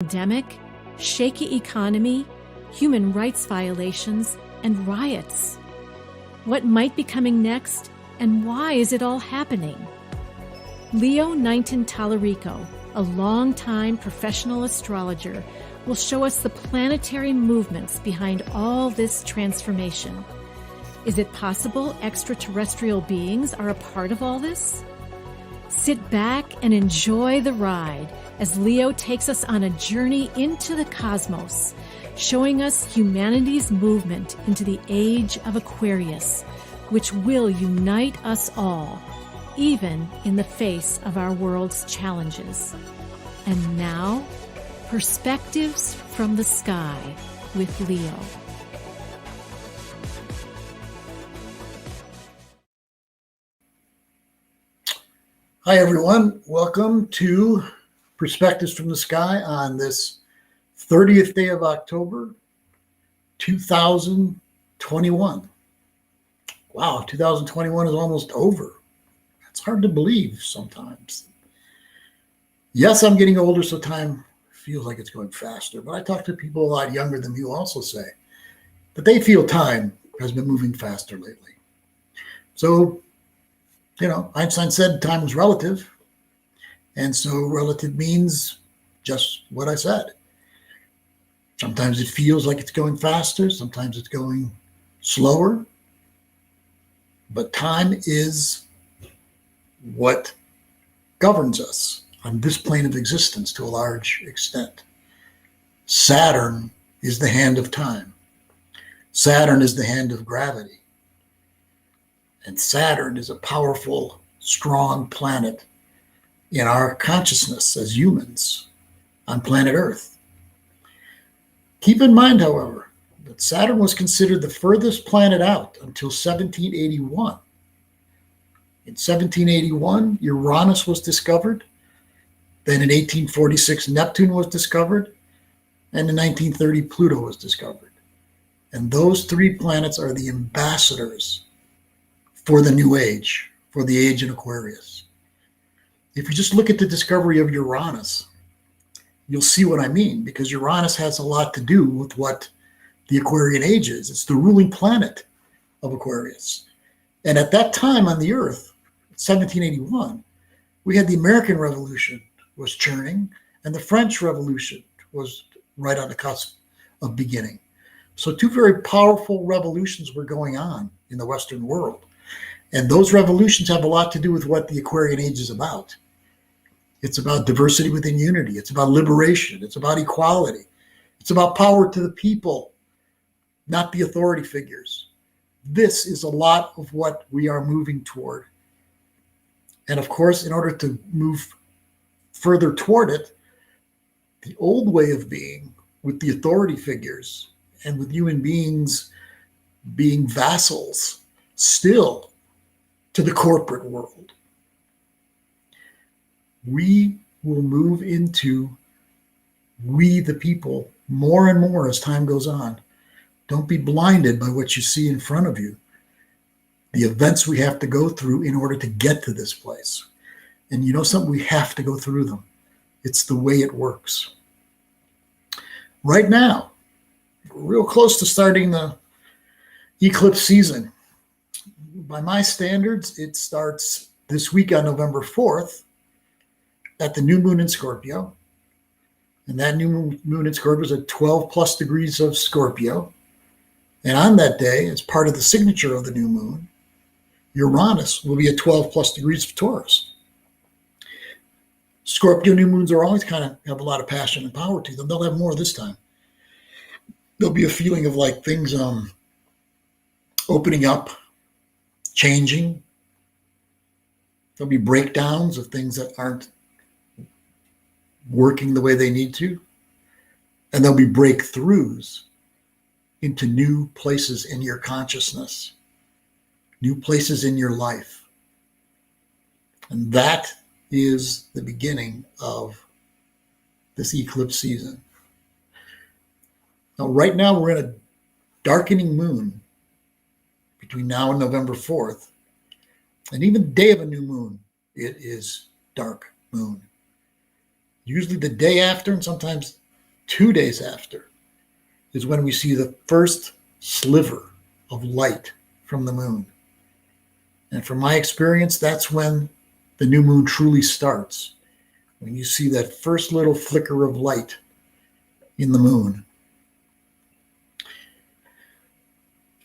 Pandemic, shaky economy, human rights violations, and riots. What might be coming next, and why is it all happening? Leo Knighton Tallarico, a longtime professional astrologer, will show us the planetary movements behind all this transformation. Is it possible extraterrestrial beings are a part of all this? Sit back and enjoy the ride as Leo takes us on a journey into the cosmos, showing us humanity's movement into the age of Aquarius, which will unite us all, even in the face of our world's challenges. And now, Perspectives from the Sky with Leo. Hi, everyone. Welcome to Perspectives from the Sky on this 30th day of October, 2021. Wow, 2021 is almost over. It's hard to believe sometimes. Yes, I'm getting older, so time feels like it's going faster. But I talk to people a lot younger than me who also say that they feel time has been moving faster lately. So, Einstein said time was relative. And so relative means just what I said. Sometimes it feels like it's going faster. Sometimes it's going slower. But time is what governs us on this plane of existence to a large extent. Saturn is the hand of time. Saturn is the hand of gravity. And Saturn is a powerful, strong planet in our consciousness as humans on planet Earth. Keep in mind, however, that Saturn was considered the furthest planet out until 1781. In 1781, Uranus was discovered. Then in 1846, Neptune was discovered. And in 1930, Pluto was discovered. And those three planets are the ambassadors for the new age, for the age in Aquarius. If you just look at the discovery of Uranus, you'll see what I mean, because Uranus has a lot to do with what the Aquarian age is. It's the ruling planet of Aquarius. And at that time on the Earth, 1781, we had the American Revolution was churning, and the French Revolution was right on the cusp of beginning. So two very powerful revolutions were going on in the Western world. And those revolutions have a lot to do with what the Aquarian age is about. It's about diversity within unity. It's about liberation. It's about equality. It's about power to the people, not the authority figures. This is a lot of what we are moving toward. And of course, in order to move further toward it, the old way of being with the authority figures and with human beings being vassals still to the corporate world, we will move into we the people more and more as time goes on. Don't be blinded by what you see in front of you, the events we have to go through in order to get to this place. And you know something? We have to go through them. It's the way it works. Right now, we're real close to starting the eclipse season. By my standards, it starts this week on November 4th at the new moon in Scorpio. And that new moon in Scorpio is at 12 plus degrees of Scorpio. And on that day, as part of the signature of the new moon, Uranus will be at 12 plus degrees of Taurus. Scorpio new moons are always kind of have a lot of passion and power to them. They'll have more this time. There'll be a feeling of like things opening up, changing. There'll be breakdowns of things that aren't working the way they need to. And there'll be breakthroughs into new places in your consciousness, new places in your life. And that is the beginning of this eclipse season. Now, right now, we're in a darkening moon between now and November 4th. And even the day of a new moon, it is dark moon. Usually the day after, and sometimes 2 days after is when we see the first sliver of light from the moon. And from my experience, that's when the new moon truly starts. When you see that first little flicker of light in the moon.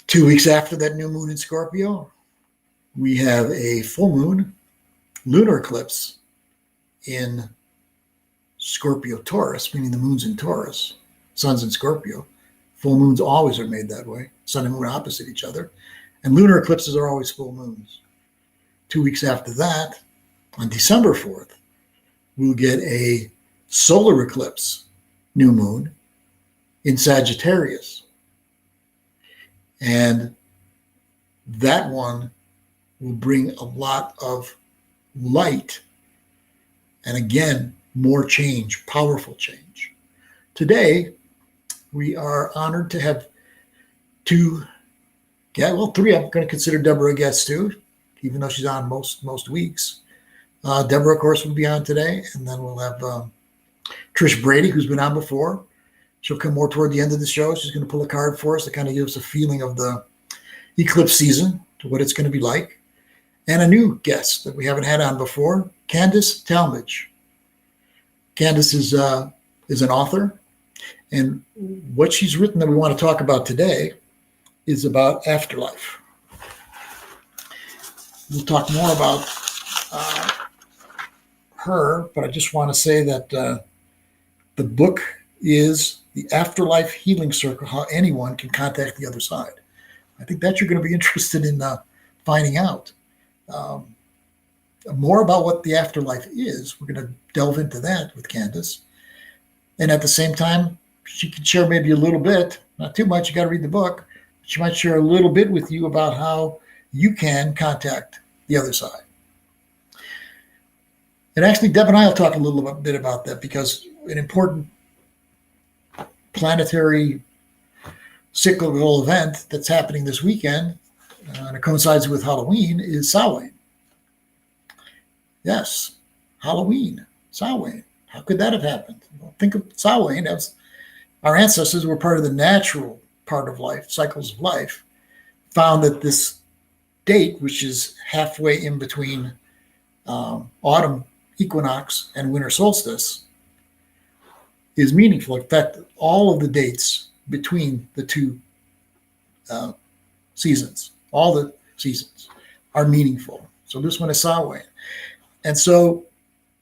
2 weeks after that new moon in Scorpio, we have a full moon lunar eclipse in Scorpio Taurus, meaning the moon's in Taurus, sun's in Scorpio. Full moons always are made that way, sun and moon opposite each other. And lunar eclipses are always full moons. 2 weeks after that, on December 4th, we'll get a solar eclipse new moon in Sagittarius. And that one will bring a lot of light and, again, more change, powerful change. Today, we are honored to have three. I'm going to consider Deborah a guest too, even though she's on most weeks. Deborah, of course, will be on today, and then we'll have Trish Brady, who's been on before. She'll come more toward the end of the show. She's going to pull a card for us to kind of give us a feeling of the eclipse season, to what it's going to be like. And a new guest that we haven't had on before, Candace Talmadge. Candace is an author, and what she's written that we want to talk about today is about Afterlife. We'll talk more about her, but I just want to say that the book is The Afterlife Healing Circle, How Anyone Can Contact the Other Side. I think that you're going to be interested in finding out. More about what the afterlife is. We're going to delve into that with Candace. And at the same time, she can share maybe a little bit, not too much, you got to read the book. She might share a little bit with you about how you can contact the other side. And actually, Deb and I will talk a little bit about that, because an important planetary cyclical event that's happening this weekend, and it coincides with Halloween, is Samhain. Yes, Halloween, Samhain. How could that have happened? Well, think of Samhain as our ancestors were part of the natural part of life, cycles of life, found that this date, which is halfway in between autumn equinox and winter solstice, is meaningful. In fact, all of the dates between the two seasons, all the seasons are meaningful. So this one is Samhain. And so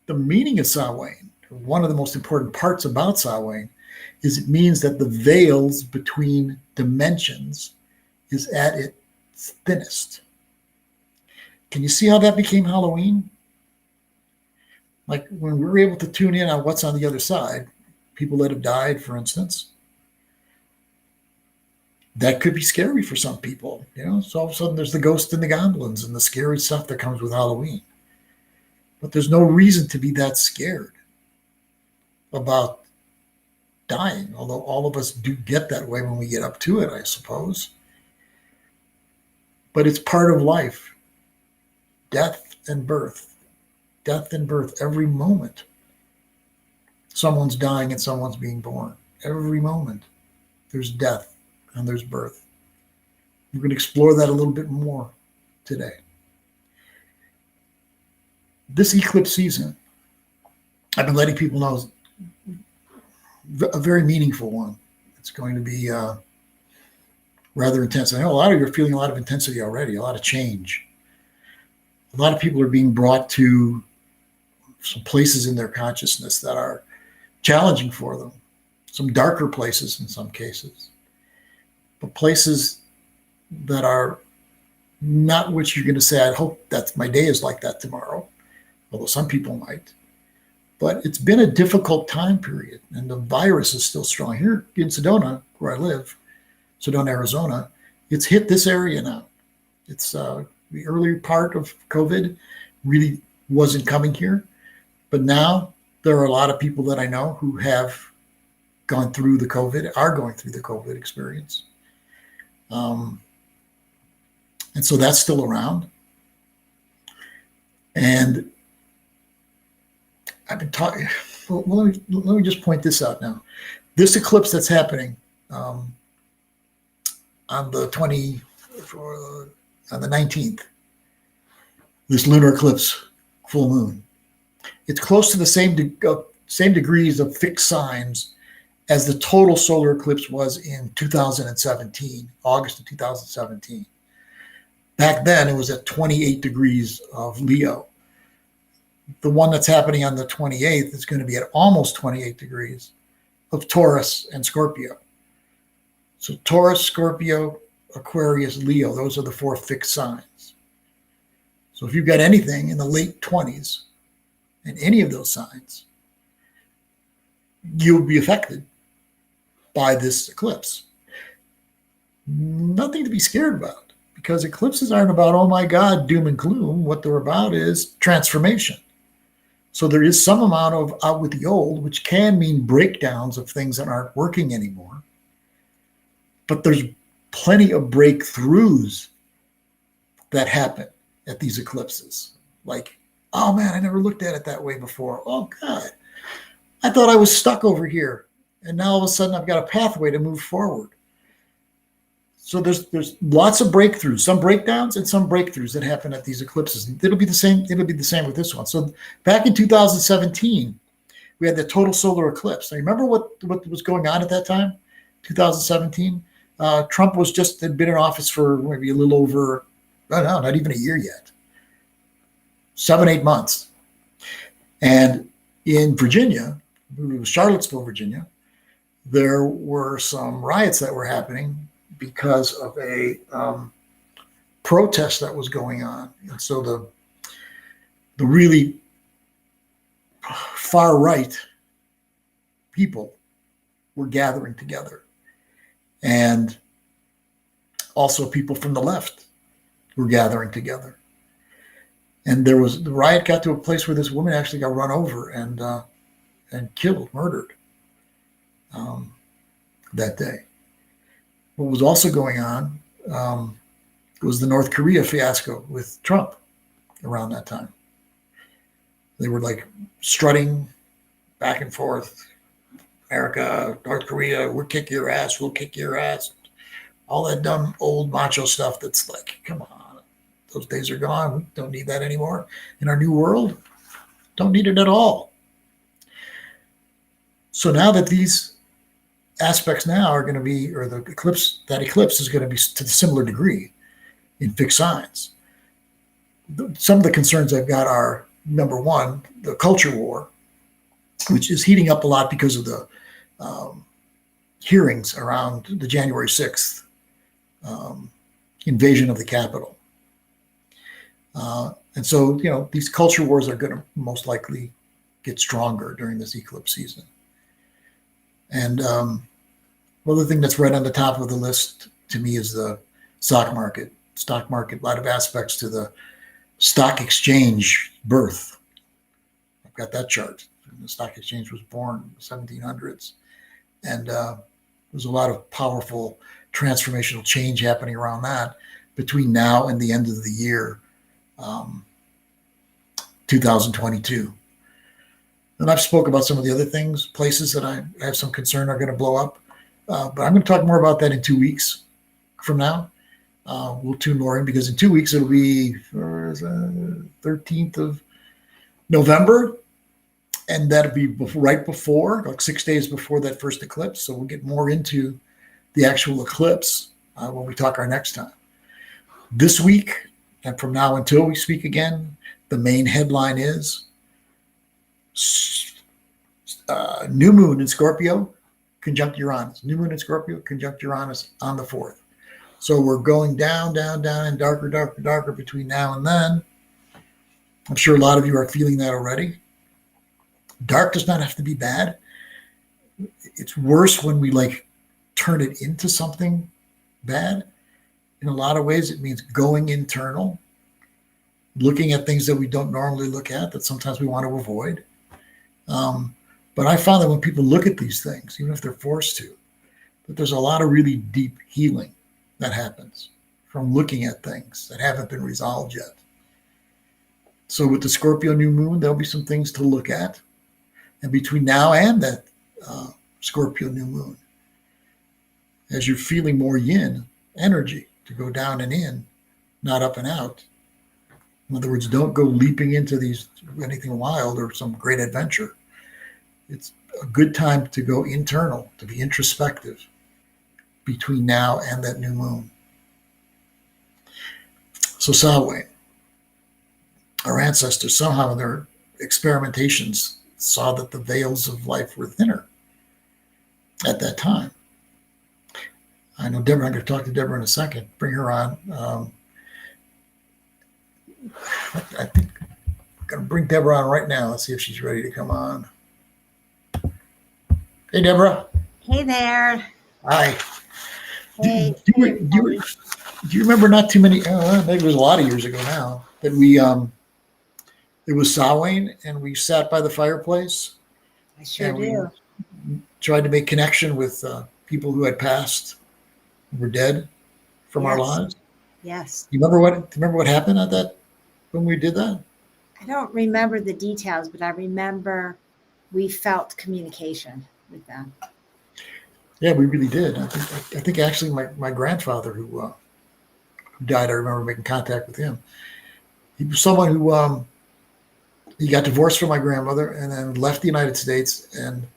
the meaning of Samhain, one of the most important parts about Samhain, is it means that the veils between dimensions is at its thinnest. Can you see how that became Halloween? Like when we were able to tune in on what's on the other side, people that have died, for instance, that could be scary for some people, So all of a sudden there's the ghosts and the goblins and the scary stuff that comes with Halloween. But there's no reason to be that scared about dying, although all of us do get that way when we get up to it, I suppose. But it's part of life. Death and birth. Death and birth. Every moment, someone's dying and someone's being born. Every moment, there's death and there's birth. We're going to explore that a little bit more today. This eclipse season, I've been letting people know, is a very meaningful one. It's going to be rather intense. I know a lot of you are feeling a lot of intensity already, a lot of change. A lot of people are being brought to some places in their consciousness that are challenging for them, some darker places in some cases, but places that are not what you're going to say, I hope that my day is like that tomorrow, although some people might. But it's been a difficult time period, and the virus is still strong. Here in Sedona, where I live, Sedona, Arizona, it's hit this area now. It's the early part of COVID really wasn't coming here, but now there are a lot of people that I know who have gone through the COVID, are going through the COVID experience. And so that's still around. And I've been talking, well, let me just point this out now. This eclipse that's happening on the 19th, this lunar eclipse, full moon, it's close to the same degrees of fixed signs as the total solar eclipse was in 2017, August of 2017. Back then, it was at 28 degrees of Leo. The one that's happening on the 28th is going to be at almost 28 degrees of Taurus and Scorpio. So Taurus, Scorpio, Aquarius, Leo, those are the four fixed signs. So if you've got anything in the late 20s in any of those signs, you'll be affected by this eclipse. Nothing to be scared about, because eclipses aren't about, oh my God, doom and gloom. What they're about is transformation. So there is some amount of out with the old, which can mean breakdowns of things that aren't working anymore. But there's plenty of breakthroughs that happen at these eclipses. Like, oh man, I never looked at it that way before. Oh God, I thought I was stuck over here. And now all of a sudden I've got a pathway to move forward. So there's lots of breakthroughs, some breakdowns and some breakthroughs that happen at these eclipses. It'll be the same with this one. So back in 2017, we had the total solar eclipse. Now, remember what was going on at that time? 2017? Trump had been in office for maybe a little over, I don't know, not even a year yet. 7-8 months. And in Virginia, it was Charlottesville, Virginia, there were some riots that were happening because of a protest that was going on. And so the really far right people were gathering together. And also people from the left were gathering together. And the riot got to a place where this woman actually got run over and killed, murdered that day. What was also going on was the North Korea fiasco with Trump around that time. They were like strutting back and forth. America, North Korea, we'll kick your ass, we'll kick your ass. All that dumb old macho stuff that's like, come on, those days are gone. We don't need that anymore. In our new world, don't need it at all. So now that these aspects now are going to be, or that eclipse is going to be to a similar degree in fixed signs. Some of the concerns I've got are, number one, the culture war, which is heating up a lot because of the hearings around the January 6th invasion of the Capitol. And so, these culture wars are going to most likely get stronger during this eclipse season. And other thing that's right on the top of the list to me is the stock market. A lot of aspects to the stock exchange birth. I've got that chart. The stock exchange was born in the 1700s. And there's a lot of powerful transformational change happening around that between now and the end of the year, 2022. And I've spoke about some of the other things, places that I have some concern are going to blow up. But I'm going to talk more about that in 2 weeks from now. We'll tune more in, because in 2 weeks it'll be 13th of November. And that'll be right before, like 6 days before that first eclipse. So we'll get more into the actual eclipse when we talk our next time. This week, and from now until we speak again, the main headline is New Moon in Scorpio conjunct Uranus. New Moon in Scorpio conjunct Uranus on the 4th. So we're going down, down, down, and darker, darker, darker between now and then. I'm sure a lot of you are feeling that already. Dark does not have to be bad. It's worse when we turn it into something bad. In a lot of ways, it means going internal, looking at things that we don't normally look at, that sometimes we want to avoid. But I found that when people look at these things, even if they're forced to, that there's a lot of really deep healing that happens from looking at things that haven't been resolved yet. So with the Scorpio New Moon, there'll be some things to look at. And between now and that Scorpio New Moon. As you're feeling more yin energy to go down and in, not up and out. In other words, don't go leaping into anything wild or some great adventure. It's a good time to go internal, to be introspective between now and that new moon. So Samhain, our ancestors somehow in their experimentations saw that the veils of life were thinner at that time. I know Deborah, I'm going to talk to Deborah in a second, bring her on. I think I'm going to bring Deborah on right now. Let's see if she's ready to come on. Hey, Deborah. Hey there. Hi. Hey. Do you remember not too many, maybe it was a lot of years ago now, that it was Samhain and we sat by the fireplace. I sure do. Tried to make connection with people who had passed, who were dead from our lives. Yes. Do you remember what happened at that when we did that? I don't remember the details, but I remember we felt communication with them. Yeah, we really did. I think actually my grandfather who died, I remember making contact with him. He was someone who he got divorced from my grandmother and then left the United States and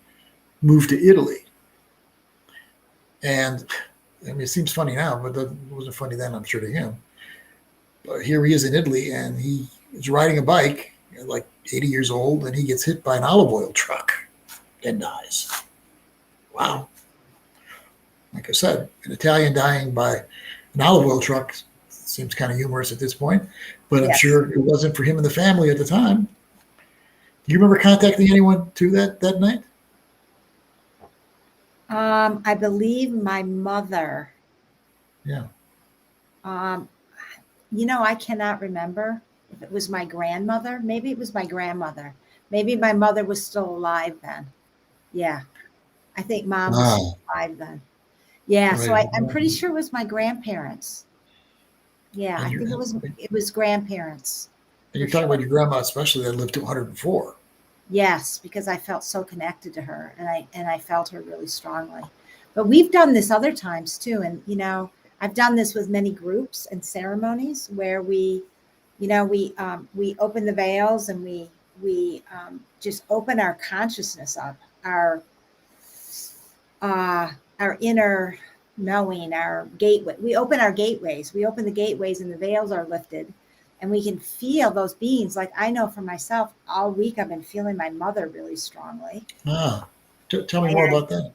moved to Italy. And I mean, it seems funny now, but it wasn't funny then, I'm sure, to him. But here he is in Italy, and he is riding a bike, like 80 years old, and he gets hit by an olive oil truck and dies. Wow. Like I said, an Italian dying by an olive oil truck seems kind of humorous at this point, but I'm sure it wasn't for him and the family at the time. Do you remember contacting anyone to that night? I believe my mother. Yeah. I cannot remember if it was my grandmother. Maybe it was my grandmother. Maybe my mother was still alive then. Yeah. I think Mom was still alive then. Yeah. Right. So I'm pretty sure it was my grandparents. Yeah. I think it was grandparents. And you're talking about your grandma, especially, that lived to 104. Yes, because I felt so connected to her, and I felt her really strongly. But we've done this other times too, and I've done this with many groups and ceremonies where we open the veils and we just open our consciousness up, our inner knowing, our gateway. We open our gateways. We open the gateways, and the veils are lifted. And we can feel those beings. Like I know for myself, all week I've been feeling my mother really strongly. Tell me more about that.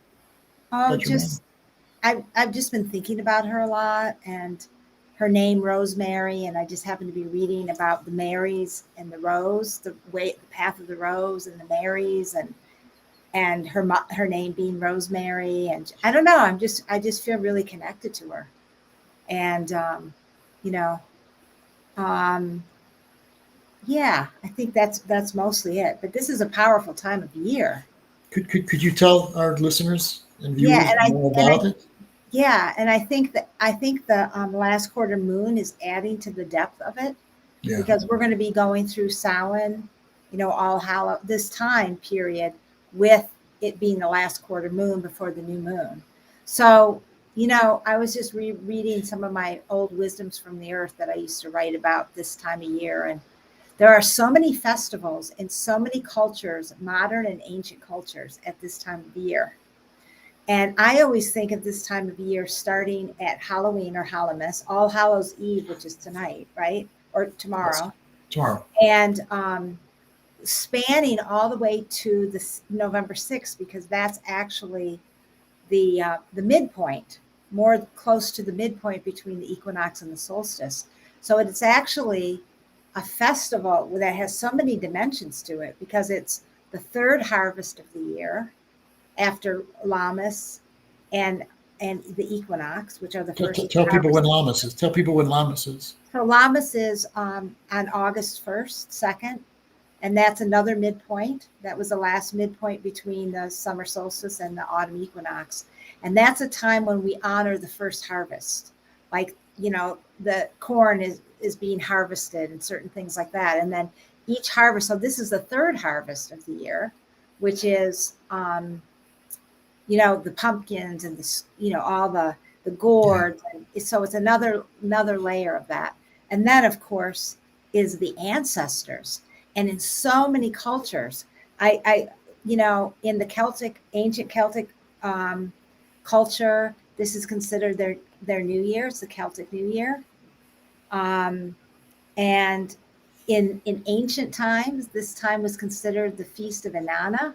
I've just been thinking about her a lot, and her name Rosemary, and I just happened to be reading about the Marys and the Rose, the path of the Rose and the Marys, and her name being Rosemary, and I don't know. I just feel really connected to her, and yeah, I think that's mostly it. But this is a powerful time of year. Could you tell our listeners and viewers more about it? Yeah, and I think the last quarter moon is adding to the depth of it, because we're going to be going through Samhain, All Hallow, this time period, with it being the last quarter moon before the new moon. So I was just reading some of my old wisdoms from the earth that I used to write about this time of year. And there are so many festivals in so many cultures, modern and ancient cultures, at this time of the year. And I always think of this time of year starting at Halloween or Hallowmas, All Hallows Eve, which is tonight, right? Or tomorrow. Yes. Tomorrow. And spanning all the way to the November 6th, because that's actually the midpoint, more close to the midpoint between the equinox and the solstice. So it's actually a festival that has so many dimensions to it, because it's the third harvest of the year after Lammas and the equinox, which are the first. Tell people when Lammas is. Tell people when Lammas is. So Lammas is on August 1st, 2nd. And that's another midpoint. That was the last midpoint between the summer solstice and the autumn equinox. And that's a time when we honor the first harvest. Like, the corn is being harvested and certain things like that. And then each harvest, so this is the third harvest of the year, which is, the pumpkins and all the gourds. And so it's another layer of that. And then, of course, is the ancestors. And in so many cultures, I in the ancient Celtic culture, this is considered their New Year. It's the Celtic New Year. And in ancient times, this time was considered the Feast of Inanna.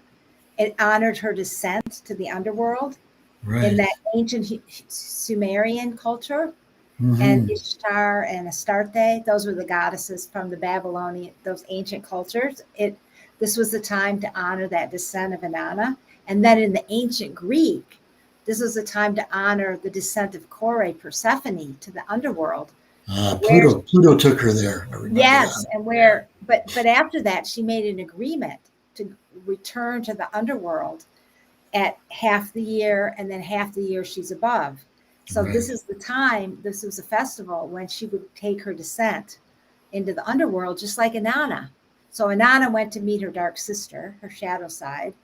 It honored her descent to the underworld. Right. In that ancient Sumerian culture. Mm-hmm. And Ishtar and Astarte, those were the goddesses from the Babylonian, those ancient cultures. This was the time to honor that descent of Inanna. And then in the ancient Greek, this was the time to honor the descent of Kore, Persephone, to the underworld. Pluto took her there. I remember yes, that. and but after that, she made an agreement to return to the underworld at half the year, and then half the year she's above. So Right. This is the time, this was a festival when she would take her descent into the underworld, just like Inanna. So Inanna went to meet her dark sister, her shadow side.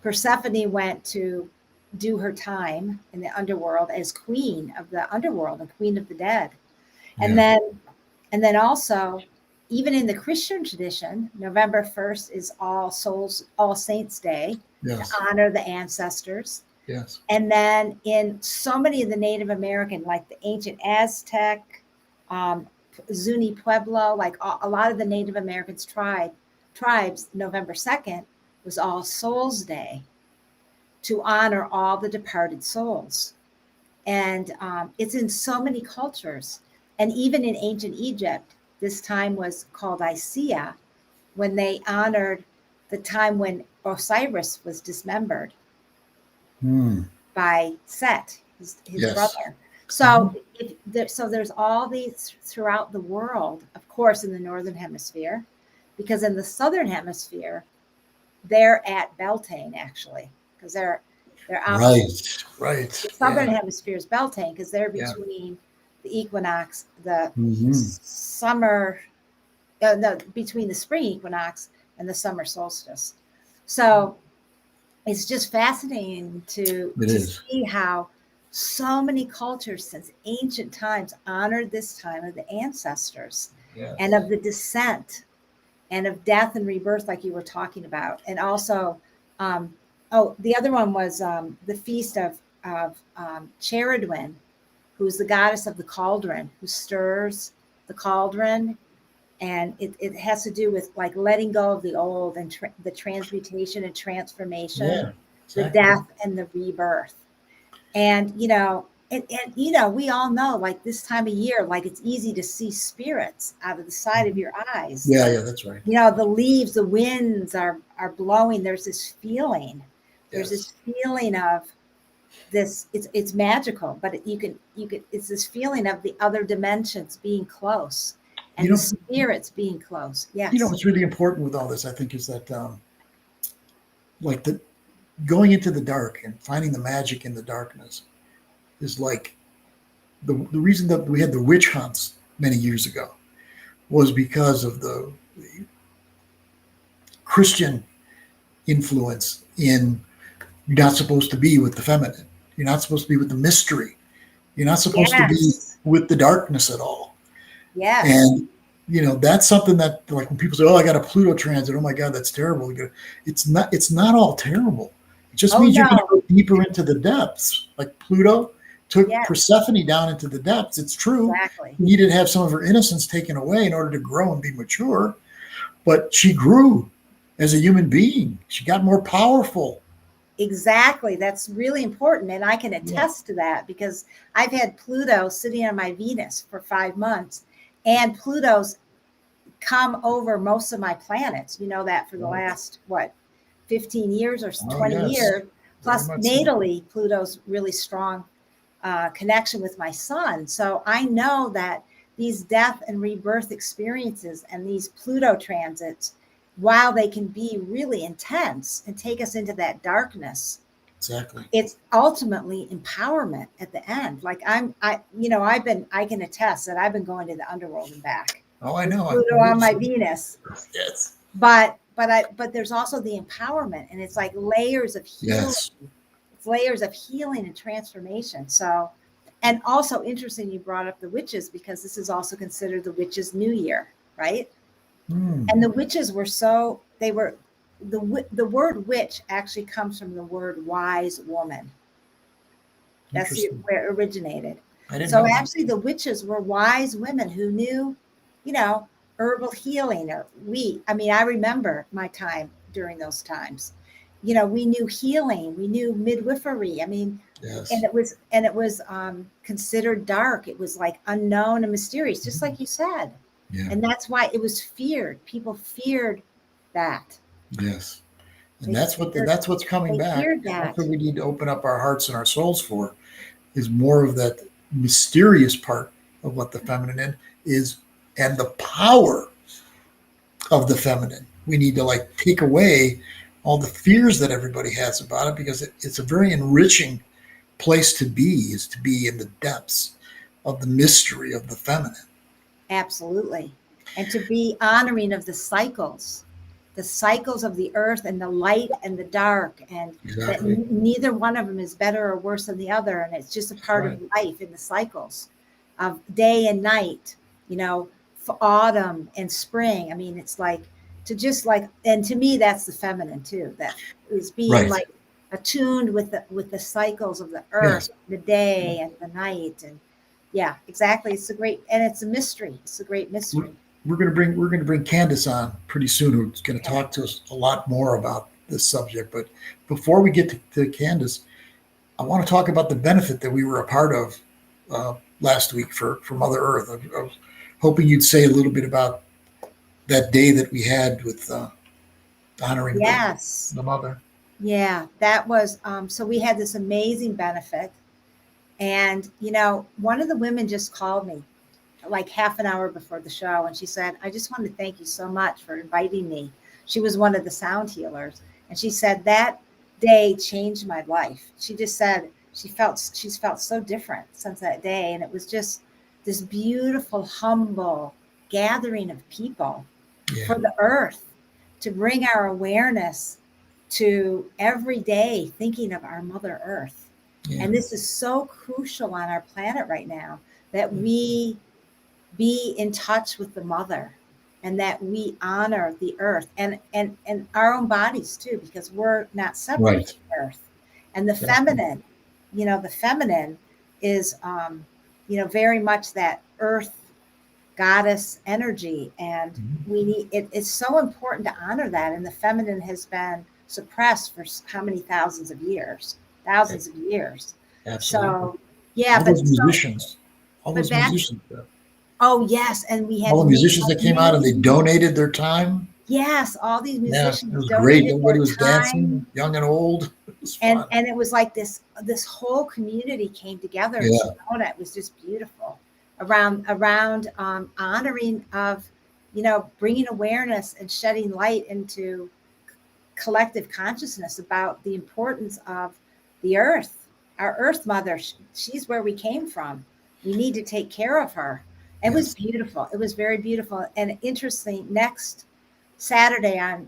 Persephone went to do her time in the underworld as queen of the underworld and queen of the dead. And then also, even in the Christian tradition, November 1st is All Saints Day, Yes. to honor the ancestors. Yes. And then in so many of the Native American, like the ancient Aztec, Zuni Pueblo, like a lot of the Native Americans tribes, November 2nd was All Souls Day, to honor all the departed souls. And it's in so many cultures. And even in ancient Egypt, this time was called Isia, when they honored the time when Osiris was dismembered by Set, his Yes. brother. So, so there's all these throughout the world, of course, in the Northern Hemisphere, because in the Southern Hemisphere, they're at Beltane, actually, because they're opposite. Right. The Southern Hemisphere is Beltane, because they're between the equinox, the summer, between the spring equinox and the summer solstice. So it's just fascinating to see how so many cultures since ancient times honored this time of the ancestors and of the descent and of death and rebirth, like you were talking about. And also, the other one was the feast of Cheridwen, who's the goddess of the cauldron, who stirs the cauldron. And it has to do with like letting go of the old and the transmutation and transformation, the death and the rebirth. And, we all know, like this time of year, like it's easy to see spirits out of the side of your eyes. Yeah, that's right. The leaves, the winds are blowing. There's this feeling. There's this feeling of this. It's magical, but you can. It's this feeling of the other dimensions being close. And the spirits being close. Yes. What's really important with all this, I think, is that like going into the dark and finding the magic in the darkness is like the reason that we had the witch hunts many years ago was because of the Christian influence in you're not supposed to be with the feminine. You're not supposed to be with the mystery. You're not supposed to be with the darkness at all. Yeah. And, that's something that like when people say, oh, I got a Pluto transit. Oh my God, that's terrible. It's not all terrible. It just means you're going to go deeper into the depths. Like Pluto took Persephone down into the depths. It's true. Exactly. She needed to have some of her innocence taken away in order to grow and be mature. But she grew as a human being. She got more powerful. Exactly. That's really important. And I can attest to that because I've had Pluto sitting on my Venus for 5 months, and Pluto's come over most of my planets. You know that for the last, 15 years or 20 years. Plus, natally, Pluto's really strong connection with my sun. So I know that these death and rebirth experiences and these Pluto transits, while they can be really intense and take us into that darkness, it's ultimately empowerment at the end. Like I can attest that I've been going to the underworld and back. Oh, I know. Pluto on my Venus. Yes. But there's also the empowerment, and it's like layers of healing layers of healing and transformation. So, and also interesting, you brought up the witches, because this is also considered the witches' New Year, right? And the witches were the word witch actually comes from the word wise woman. That's where it originated. So actually the witches were wise women who knew, herbal healing, I remember my time during those times. We knew healing, we knew midwifery. Yes. And it was considered dark. It was like unknown and mysterious, just like you said. Yeah. And that's why it was feared. People feared that. Yes. And that's what's coming back. That's what we need to open up our hearts and our souls for, is more of that mysterious part of what the feminine is, and the power of the feminine. We need to take away all the fears that everybody has about it, because it's a very enriching place to be, is to be in the depths of the mystery of the feminine. Absolutely. And to be honoring of the cycles of the earth, and the light and the dark, and exactly. that neither one of them is better or worse than the other. And it's just a part of life, in the cycles of day and night, for autumn and spring. It's like and to me, that's the feminine too, that is being attuned with the cycles of the earth, the day and the night. And yeah, exactly. It's a mystery. It's a great mystery. We're going to bring Candace on pretty soon, who's going to talk to us a lot more about this subject. But before we get to Candace, I want to talk about the benefit that we were a part of last week for Mother Earth. I was hoping you'd say a little bit about that day that we had with honoring the mother. Yeah, that was, so we had this amazing benefit. And, one of the women just called me like half an hour before the show, and she said, I just want to thank you so much for inviting me. She was one of the sound healers, and she said that day changed my life. She just said she's felt so different since that day. And it was just this beautiful, humble gathering of people for the earth, to bring our awareness to every day thinking of our Mother Earth. And this is so crucial on our planet right now, that we be in touch with the mother, and that we honor the earth and our own bodies too, because we're not separate from the earth. And the feminine, the feminine is, very much that earth goddess energy. And we need it's so important to honor that. And the feminine has been suppressed for how many thousands of years. Absolutely. So all those musicians. Oh yes, and we had all the musicians that came out and they donated their time. Yes, all these musicians. It was great. Everybody was dancing, young and old. It was fun. And it was like this whole community came together. Yeah. And it was just beautiful around honoring of, bringing awareness and shedding light into collective consciousness about the importance of the earth, our Earth Mother. She's where we came from. We need to take care of her. It was beautiful. It was very beautiful. And interesting, next Saturday on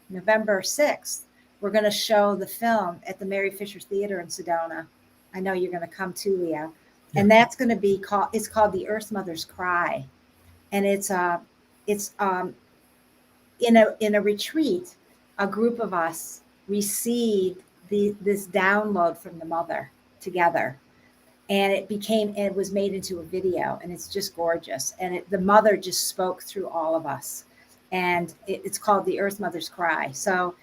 November 6th, we're going to show the film at the Mary Fisher Theater in Sedona. I know you're going to come too, Leo. Yeah. And that's going to be it's called The Earth Mother's Cry. And it's in a retreat, a group of us received this download from the mother together. And it was made into a video, and it's just gorgeous. And the mother just spoke through all of us. And it's called The Earth Mother's Cry. So,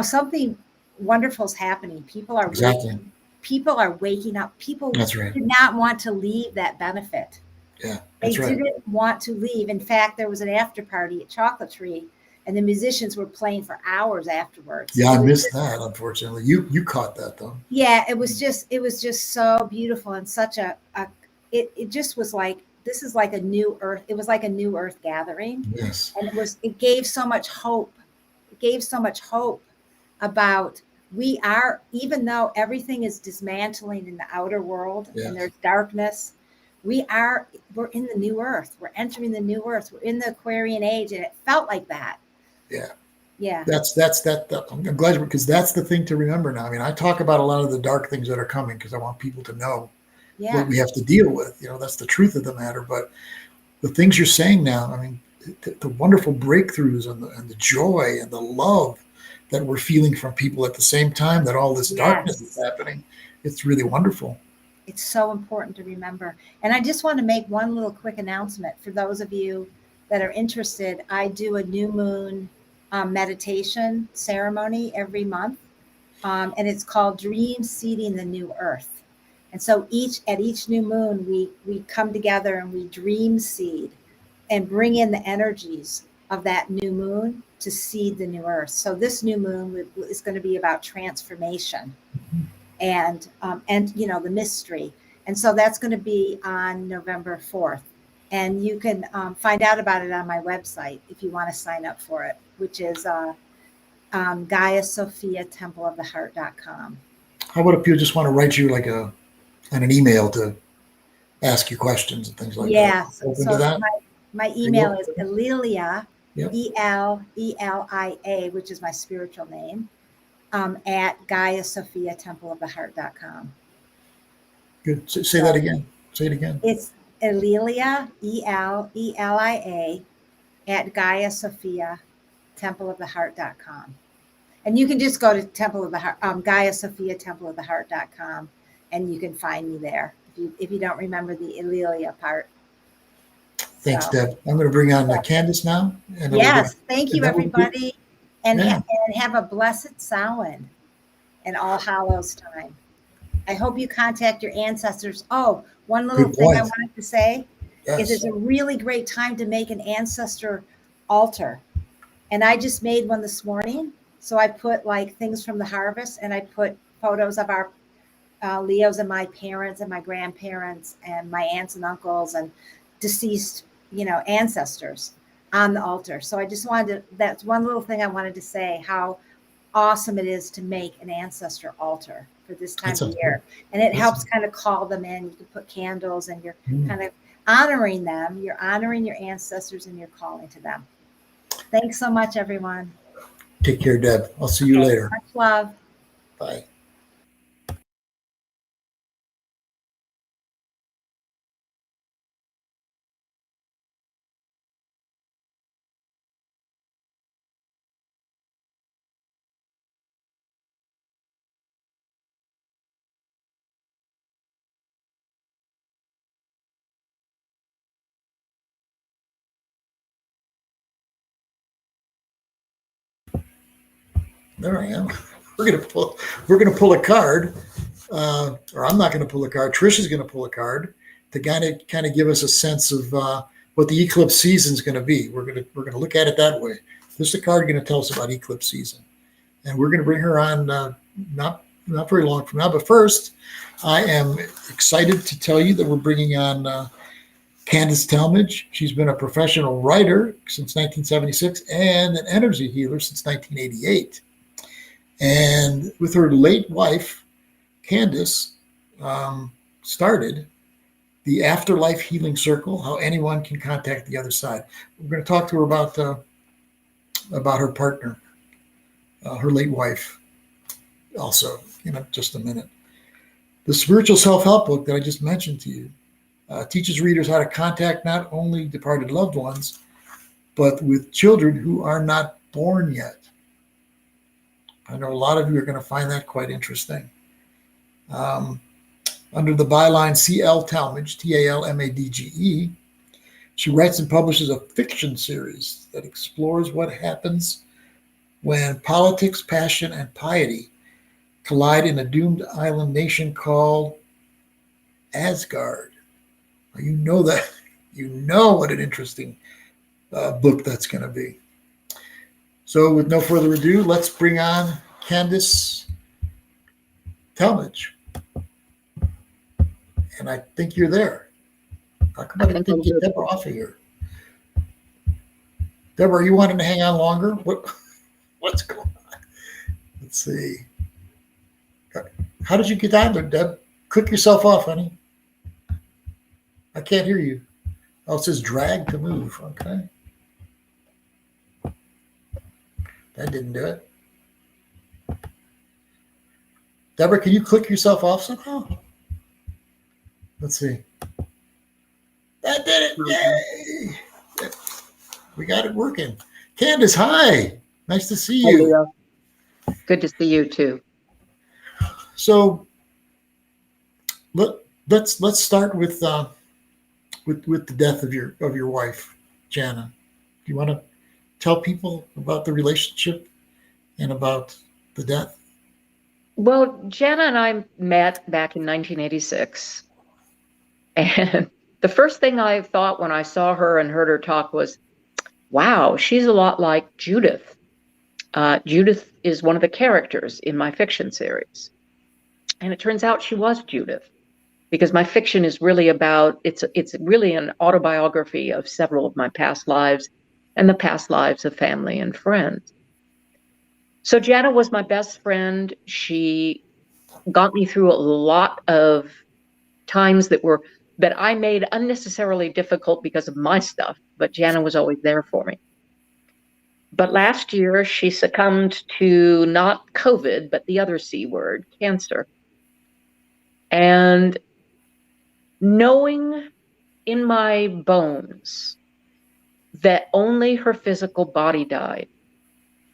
something wonderful is happening. People are waking up. People did not want to leave that benefit. Yeah, they didn't want to leave. In fact, there was an after party at Chocolate Tree, and the musicians were playing for hours afterwards. Yeah, I missed that, unfortunately. You caught that though. Yeah, it was just so beautiful, and such it just was like, this is like a new earth. It was like a new earth gathering. Yes. And it gave so much hope. It gave so much hope about, even though everything is dismantling in the outer world, and there's darkness, we're in the new earth. We're entering the new earth. We're in the Aquarian age, and it felt like that. Yeah. Yeah. I'm glad, because that's the thing to remember now. I mean, I talk about a lot of the dark things that are coming because I want people to know what we have to deal with. That's the truth of the matter. But the things you're saying now, I mean, the wonderful breakthroughs and the joy and the love that we're feeling from people at the same time that all this darkness is happening. It's really wonderful. It's so important to remember. And I just want to make one little quick announcement for those of you that are interested. I do a new moon meditation ceremony every month, and it's called Dream Seeding the New Earth. And so at each new moon, we come together and we dream seed and bring in the energies of that new moon to seed the new earth. So this new moon is going to be about transformation and the mystery. And so that's going to be on November 4th. And you can find out about it on my website if you want to sign up for it, which is GaiaSophiaTempleOfTheHeart.com. How about if you just want to write you like an email to ask you questions and things like that? Yeah. Open to that? My email is Elilia, Yep. Elia, which is my spiritual name, at GaiaSophiaTempleOfTheHeart.com. Good. Say that again. Say it again. It's Elilia, Elia, at GaiaSophiaTempleOfTheHeart.com. And you can just go to Temple of the Heart, GaiaSophiaTempleOfTheHeart.com, and you can find me there if you don't remember the Elilia part. Thanks, Deb. I'm going to bring on Candace now. And yes, thank you, everybody. And have a blessed Samhain and All Hallows time. I hope you contact your ancestors. Oh, one little thing I wanted to say is it's a really great time to make an ancestor altar. And I just made one this morning. So I put like things from the harvest, and I put photos of our Leos and my parents and my grandparents and my aunts and uncles and deceased, ancestors on the altar. So I just that's one little thing I wanted to say, how awesome it is to make an ancestor altar for this time of year. And it helps kind of call them in. You can put candles and you're kind of honoring them. You're honoring your ancestors and you're calling to them. Thanks so much, everyone. Take care, Deb. I'll see you later. Much love. Bye. There I am. We're gonna pull a card, or I'm not gonna pull a card. Trish is gonna pull a card to kind of give us a sense of what the eclipse season is gonna be. We're gonna look at it that way. This is a card gonna tell us about eclipse season, and we're gonna bring her on not very long from now. But first, I am excited to tell you that we're bringing on Candace Talmadge. She's been a professional writer since 1976 and an energy healer since 1988. And with her late wife, Candace, started the Afterlife Healing Circle, how anyone can contact the other side. We're going to talk to her about her partner, her late wife, also in just a minute. The spiritual self-help book that I just mentioned to you teaches readers how to contact not only departed loved ones, but with children who are not born yet. I know a lot of you are going to find that quite interesting. Under the byline C.L. Talmadge, Talmadge, she writes and publishes a fiction series that explores what happens when politics, passion, and piety collide in a doomed island nation called Asgard. You know what an interesting book that's going to be. So with no further ado, let's bring on Candace Talmadge. And I think you're there. How come I didn't get Deborah off of here? Deborah, are you wanting to hang on longer? What's going on? Let's see. How did you get on there, Deb? Click yourself off, honey. I can't hear you. Oh, it says drag to move. Okay. That didn't do it. Deborah, can you click yourself off somehow? Let's see. That did it. Yay! We got it working. Candace, hi. Nice to see you. Hi, Leo. Good to see you too. So let's start with the death of your wife, Jana. Do you want to tell people about the relationship and about the death? Well, Jana and I met back in 1986. And the first thing I thought when I saw her and heard her talk was, wow, she's a lot like Judith. Judith is one of the characters in my fiction series. And it turns out she was Judith, because my fiction is really about, it's really an autobiography of several of my past lives and the past lives of family and friends. So Jana was my best friend. She got me through a lot of times that I made unnecessarily difficult because of my stuff, but Jana was always there for me. But last year she succumbed to not COVID, but the other C word, cancer. And knowing in my bones that only her physical body died.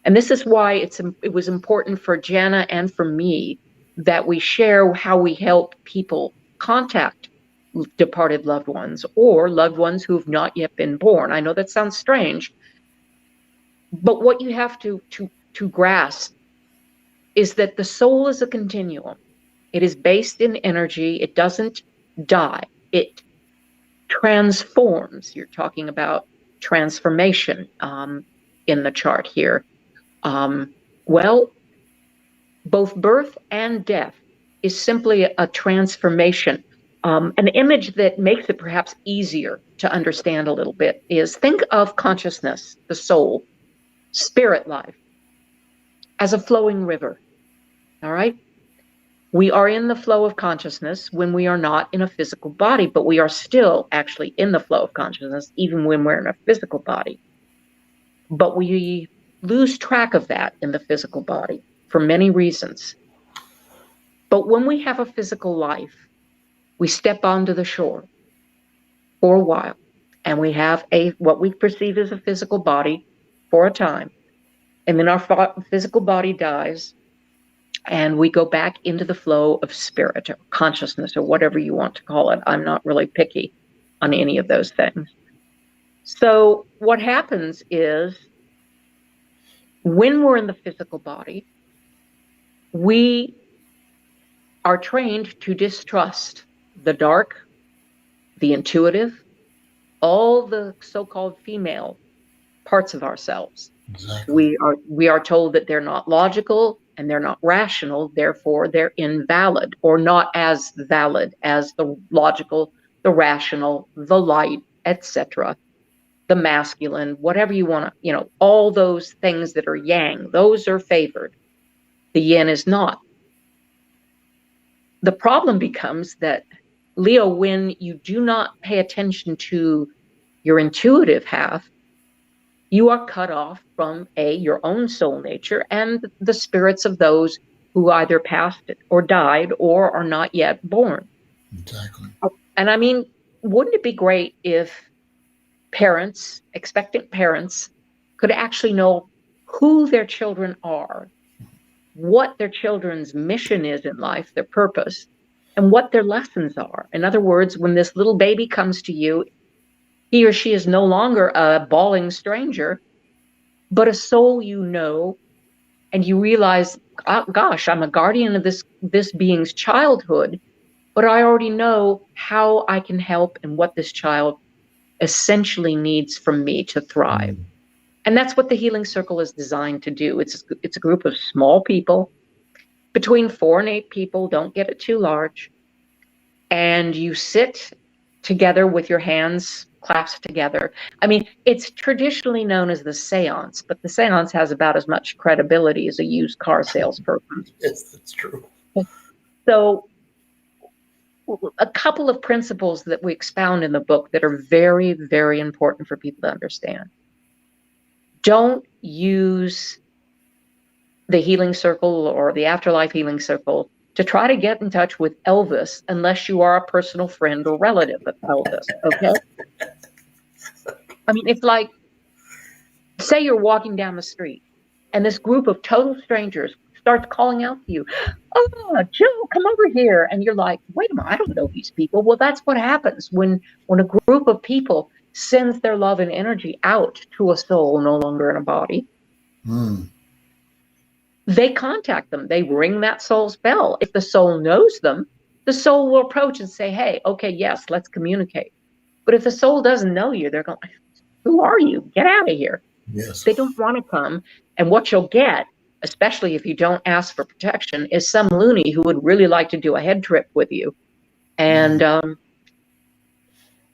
And this is why it was important for Jana and for me that we share how we help people contact departed loved ones or loved ones who have not yet been born. I know that sounds strange, but what you have to grasp is that the soul is a continuum. It is based in energy. It doesn't die. It transforms. You're talking about transformation in the chart here. Well, both birth and death is simply a transformation. An image that makes it perhaps easier to understand a little bit is, think of consciousness, the soul, spirit life, as a flowing river. All right? We are in the flow of consciousness when we are not in a physical body, but we are still actually in the flow of consciousness even when we're in a physical body. But we lose track of that in the physical body for many reasons. But when we have a physical life, we step onto the shore for a while, and we have what we perceive as a physical body for a time. And then our physical body dies, and we go back into the flow of spirit or consciousness or whatever you want to call it. I'm not really picky on any of those things. So what happens is, when we're in the physical body, we are trained to distrust the dark, the intuitive, all the so-called female parts of ourselves. Exactly. We are told that they're not logical and they're not rational, therefore they're invalid or not as valid as the logical, the rational, the light, etc. The masculine, whatever you want to, all those things that are yang, those are favored. The yin is not. The problem becomes that, Leo, when you do not pay attention to your intuitive half, you are cut off from your own soul nature and the spirits of those who either passed or died or are not yet born. Exactly. And I mean, wouldn't it be great if parents, expectant parents, could actually know who their children are, what their children's mission is in life, their purpose, and what their lessons are. In other words, when this little baby comes to you, he or she is no longer a bawling stranger, but a soul you know, and you realize, oh, gosh, I'm a guardian of this being's childhood, but I already know how I can help and what this child essentially needs from me to thrive. And that's what the Healing Circle is designed to do. It's a group of small people, between 4 and 8 people, don't get it too large. And you sit together with your hands clasped together. I mean, it's traditionally known as the seance, but the seance has about as much credibility as a used car salesperson. Yes, that's true. So a couple of principles that we expound in the book that are very, very important for people to understand. Don't use the healing circle or the afterlife healing circle to try to get in touch with Elvis unless you are a personal friend or relative of Elvis, okay? I mean, it's like, say you're walking down the street and this group of total strangers starts calling out to you, "Oh, Joe, come over here." And you're like, "Wait a minute, I don't know these people." Well, that's what happens when a group of people sends their love and energy out to a soul no longer in a body. They contact them. They ring that soul's bell. If the soul knows them, the soul will approach and say, "Hey, okay, yes, let's communicate." But if the soul doesn't know you, they're going, "Who are you? Get out of here." Yes. They don't want to come. And what you'll get, especially if you don't ask for protection, is some loony who would really like to do a head trip with you. And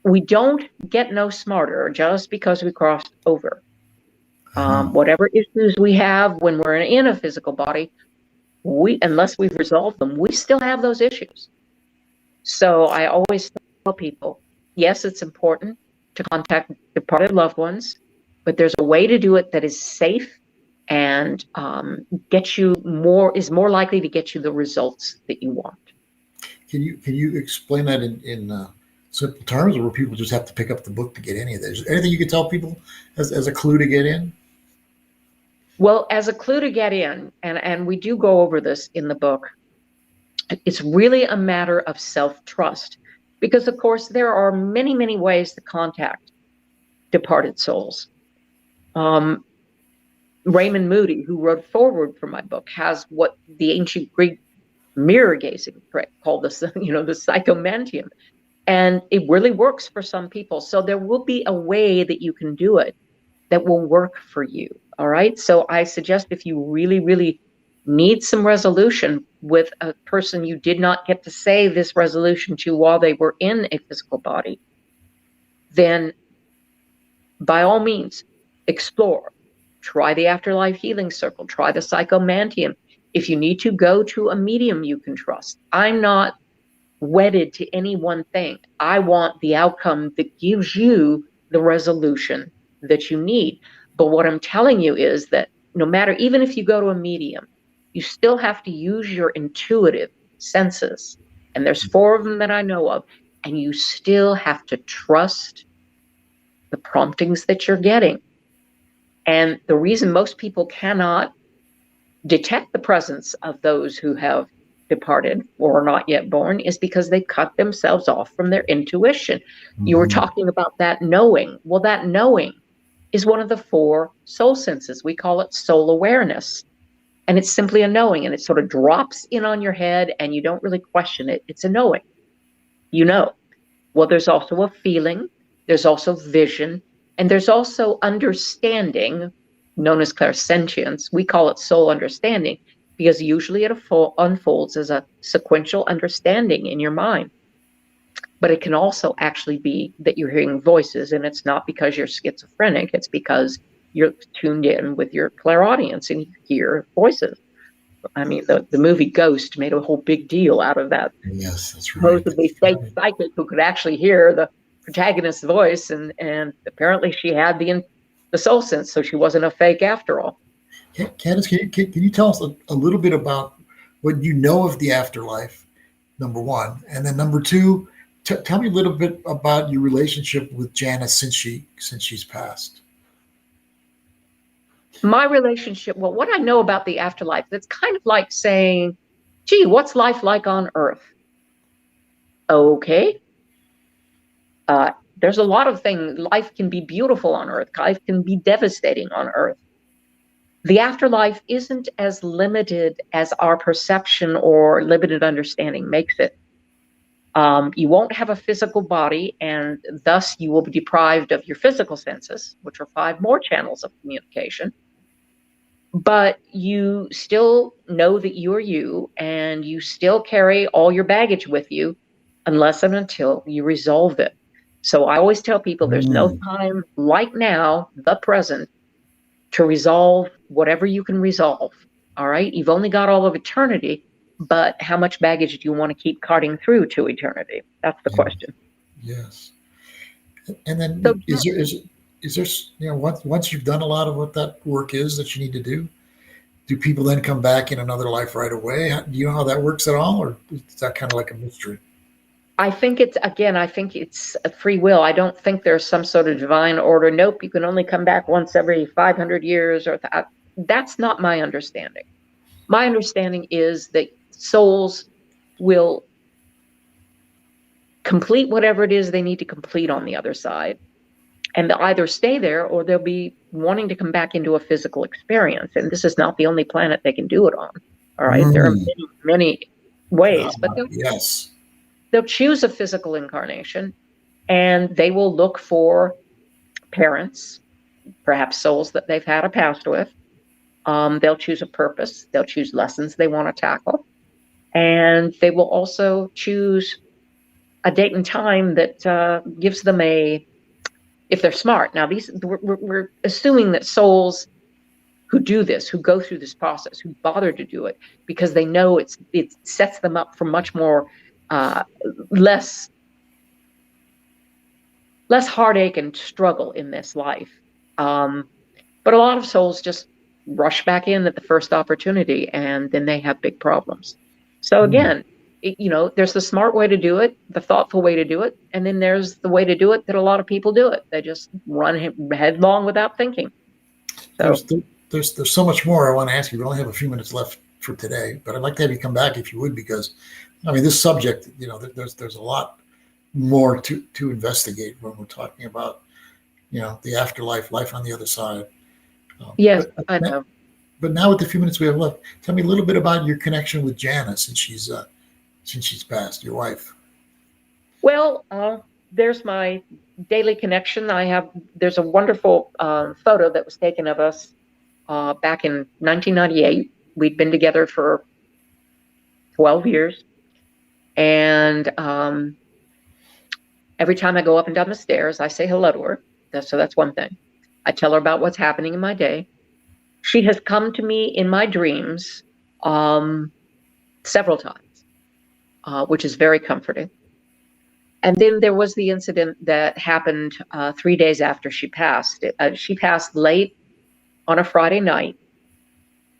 we don't get no smarter just because we crossed over. Whatever issues we have when we're in a physical body, unless we've resolved them, we still have those issues. So I always tell people, yes, it's important to contact departed loved ones, but there's a way to do it that is safe and is more likely to get you the results that you want. Can you explain that in simple terms, or will people just have to pick up the book to get any of this? Is there anything you can tell people as a clue to get in? Well, as a clue to get in, and we do go over this in the book, it's really a matter of self-trust, because of course there are many, many ways to contact departed souls. Raymond Moody, who wrote forward for my book, has what the ancient Greek mirror gazing trick called the psychomantium, and it really works for some people. So there will be a way that you can do it that will work for you. All right. So I suggest, if you really, really need some resolution with a person you did not get to say this resolution to while they were in a physical body, then by all means, explore. Try the Afterlife Healing Circle. Try the Psychomantium. If you need to, go to a medium you can trust. I'm not wedded to any one thing. I want the outcome that gives you the resolution that you need. But what I'm telling you is that no matter, even if you go to a medium, you still have to use your intuitive senses. And there's 4 of them that I know of. And you still have to trust the promptings that you're getting. And the reason most people cannot detect the presence of those who have departed or are not yet born is because they cut themselves off from their intuition. You were talking about that knowing. Well, that knowing is one of the 4 soul senses. We call it soul awareness. And it's simply a knowing, and it sort of drops in on your head and you don't really question it. It's a knowing. You know. Well, there's also a feeling, there's also vision, and there's also understanding, known as clairsentience. We call it soul understanding because usually it unfolds as a sequential understanding in your mind. But it can also actually be that you're hearing voices, and it's not because you're schizophrenic. It's because you're tuned in with your clairaudience and you hear voices. I mean, the movie Ghost made a whole big deal out of that. Yes, that's right. Supposedly fake psychic who could actually hear the protagonist's voice, and apparently she had the soul sense, so she wasn't a fake after all. Candace, can you tell us a little bit about what you know of the afterlife, number 1, and then number 2, tell me a little bit about your relationship with Janice since she's passed. My relationship, well, what I know about the afterlife, that's kind of like saying, gee, what's life like on Earth? Okay. There's a lot of things. Life can be beautiful on Earth. Life can be devastating on Earth. The afterlife isn't as limited as our perception or limited understanding makes it. You won't have a physical body, and thus you will be deprived of your physical senses, which are 5 more channels of communication. But you still know that you are you, and you still carry all your baggage with you unless and until you resolve it. So I always tell people there's no time like now, the present, to resolve whatever you can resolve. All right? You've only got all of eternity, but how much baggage do you want to keep carting through to eternity? That's the question. Yes. And then is there once you've done a lot of what that work is that you need to do, do people then come back in another life right away? Do you know how that works at all, or is that kind of like a mystery? I think it's a free will. I don't think there's some sort of divine order. Nope, you can only come back once every 500 years, or that's not my understanding. My understanding is that souls will complete whatever it is they need to complete on the other side. And they'll either stay there or they'll be wanting to come back into a physical experience. And this is not the only planet they can do it on. All right. There are many, many ways, but they'll choose a physical incarnation, and they will look for parents, perhaps souls that they've had a past with. They'll choose a purpose. They'll choose lessons they want to tackle. And they will also choose a date and time that gives them if they're smart. Now, we're assuming that souls who do this, who go through this process, who bother to do it, because they know it sets them up for much more less heartache and struggle in this life. But a lot of souls just rush back in at the first opportunity, and then they have big problems. So again, there's the smart way to do it, the thoughtful way to do it, and then there's the way to do it that a lot of people do it. They just run headlong without thinking. So there's so much more I want to ask you. We only have a few minutes left for today, but I'd like to have you come back if you would, because this subject, there's a lot more to investigate when we're talking about, the afterlife, life on the other side. Yes, I know. But now with the few minutes we have left, tell me a little bit about your connection with Jana since she's passed, your wife. Well, there's my daily connection. There's a wonderful photo that was taken of us back in 1998. We'd been together for 12 years. And every time I go up and down the stairs, I say hello to her. So that's one thing. I tell her about what's happening in my day. She has come to me in my dreams several times, which is very comforting. And then there was the incident that happened 3 days after she passed. She passed late on a Friday night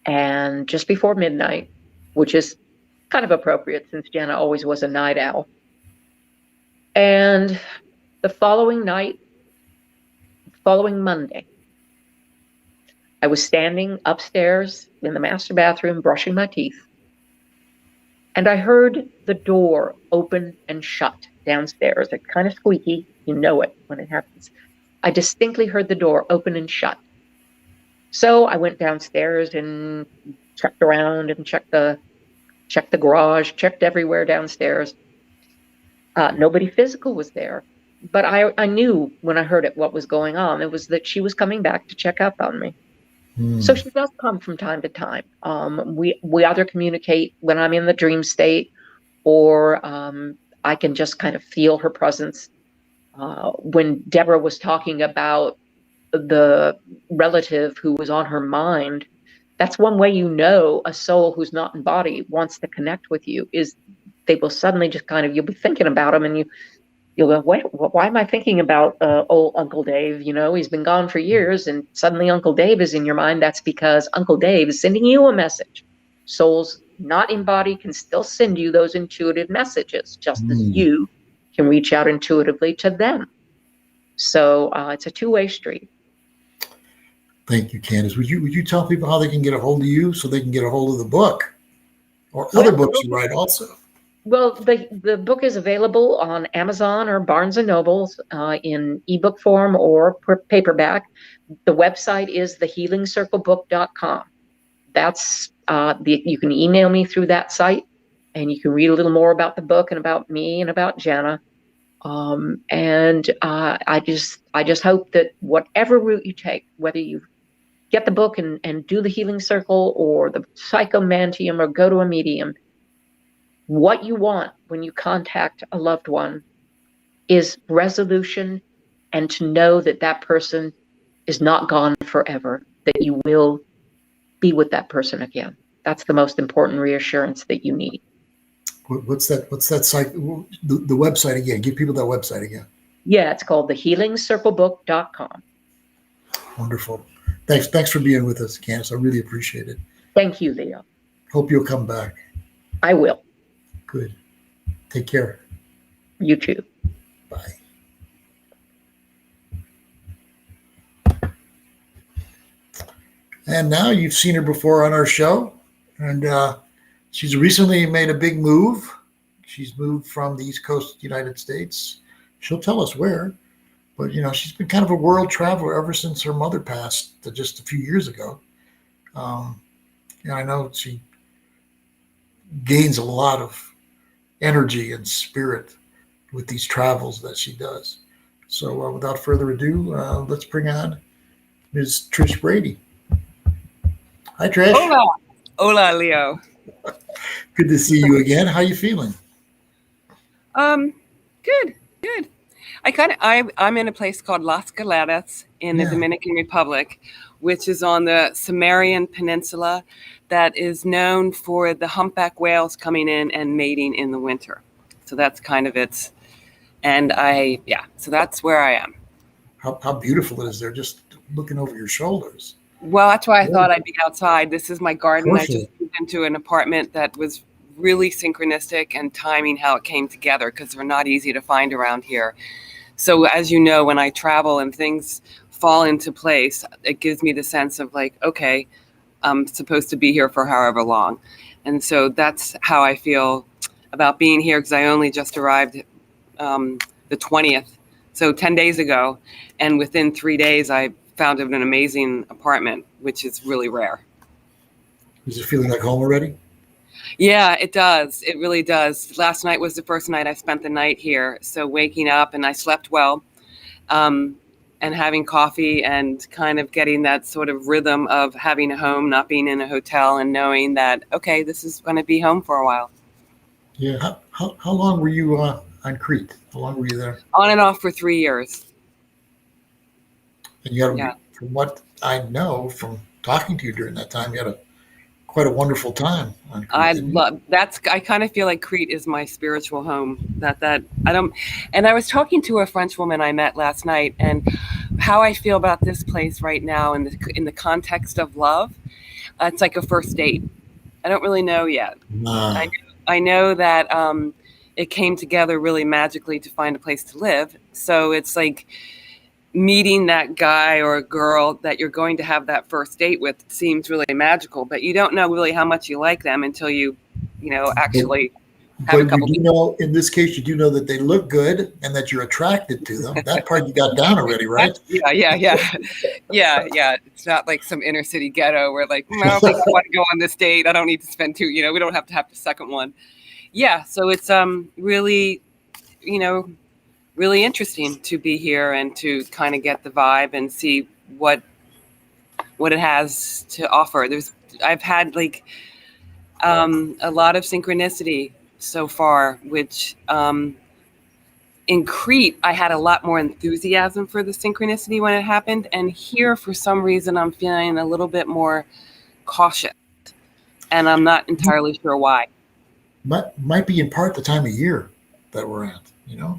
and just before midnight, which is kind of appropriate since Jana always was a night owl. And the following Monday, I was standing upstairs in the master bathroom brushing my teeth, and I heard the door open and shut downstairs. It's kind of squeaky. You know it when it happens. I distinctly heard the door open and shut. So I went downstairs and checked around and checked the garage, checked everywhere downstairs. Nobody physical was there, but I knew when I heard it what was going on. It was that she was coming back to check up on me. So she does come from time to time. We either communicate when I'm in the dream state, or I can just kind of feel her presence. When Deborah was talking about the relative who was on her mind, that's one way a soul who's not in body wants to connect with you, is they will suddenly just you'll be thinking about them, and you'll go, wait, why am I thinking about old Uncle Dave? He's been gone for years, and suddenly Uncle Dave is in your mind. That's because Uncle Dave is sending you a message. Souls not in body can still send you those intuitive messages, just as you can reach out intuitively to them. So it's a two-way street. Thank you, Candace. Would you tell people how they can get a hold of you so they can get a hold of the book or other books you write also? Well, the book is available on Amazon or Barnes & Noble in ebook form or paperback. The website is thehealingcirclebook.com. That's you can email me through that site, and you can read a little more about the book and about me and about Jana. And I just hope that whatever route you take, whether you get the book and do the healing circle or the psychomantium or go to a medium, what you want when you contact a loved one is resolution, and to know that that person is not gone forever, that you will be with that person again. That's the most important reassurance that you need. What's that site? The website again? Give people that website again. Yeah, it's called thehealingcirclebook.com. Wonderful. Thanks for being with us, Candace. I really appreciate it. Thank you, Leo. Hope you'll come back. I will. Good. Take care. You too. Bye. And now you've seen her before on our show, and she's recently made a big move. She's moved from the East Coast of the United States. She'll tell us where, but she's been kind of a world traveler ever since her mother passed just a few years ago. And I know she gains a lot of energy and spirit with these travels that she does. So without further ado, let's bring on Ms. Trish Brady. Hi, Trish. Hola. Hola, Leo. Good to see you again. How you feeling? Good. I'm in a place called Las Galeras in the Dominican Republic, which is on the Samhain Peninsula, that is known for the humpback whales coming in and mating in the winter. So that's kind of it. And so that's where I am. How beautiful it is there, just looking over your shoulders. Well, that's why I thought I'd be outside. This is my garden. I just moved into an apartment that was really synchronistic and timing how it came together, because they're not easy to find around here. So as you know, when I travel and things fall into place, it gives me the sense of like, okay, I'm supposed to be here for however long. And so that's how I feel about being here, because I only just arrived the 20th, so 10 days ago. And within 3 days, I found an amazing apartment, which is really rare. Is it feeling like home already? Yeah, it does. It really does. Last night was the first night I spent the night here. So waking up, and I slept well, and having coffee and kind of getting that sort of rhythm of having a home, not being in a hotel, and knowing that, okay, this is going to be home for a while. Yeah. How long were you on Crete? How long were you there? On and off for 3 years. And you had, from what I know from talking to you during that time, you had quite a wonderful time on Crete. I kind of feel like Crete is my spiritual home. And I was talking to a French woman I met last night, and how I feel about this place right now in the context of love. It's like a first date. I don't really know yet. I know that it came together really magically to find a place to live. So it's like meeting that guy or girl that you're going to have that first date with seems really magical, but you don't know really how much you like them until you actually have a couple. In this case, you do know that they look good and that you're attracted to them. That part you got down already, right? Yeah. It's not like some inner city ghetto where like, I don't think I want to go on this date. I don't need to spend two. We don't have to have the second one. Yeah, so it's really, really interesting to be here and to kind of get the vibe and see what it has to offer. I've had like a lot of synchronicity so far, which in Crete, I had a lot more enthusiasm for the synchronicity when it happened. And here, for some reason, I'm feeling a little bit more cautious, and I'm not entirely sure why. Might be in part the time of year that we're at, Yeah.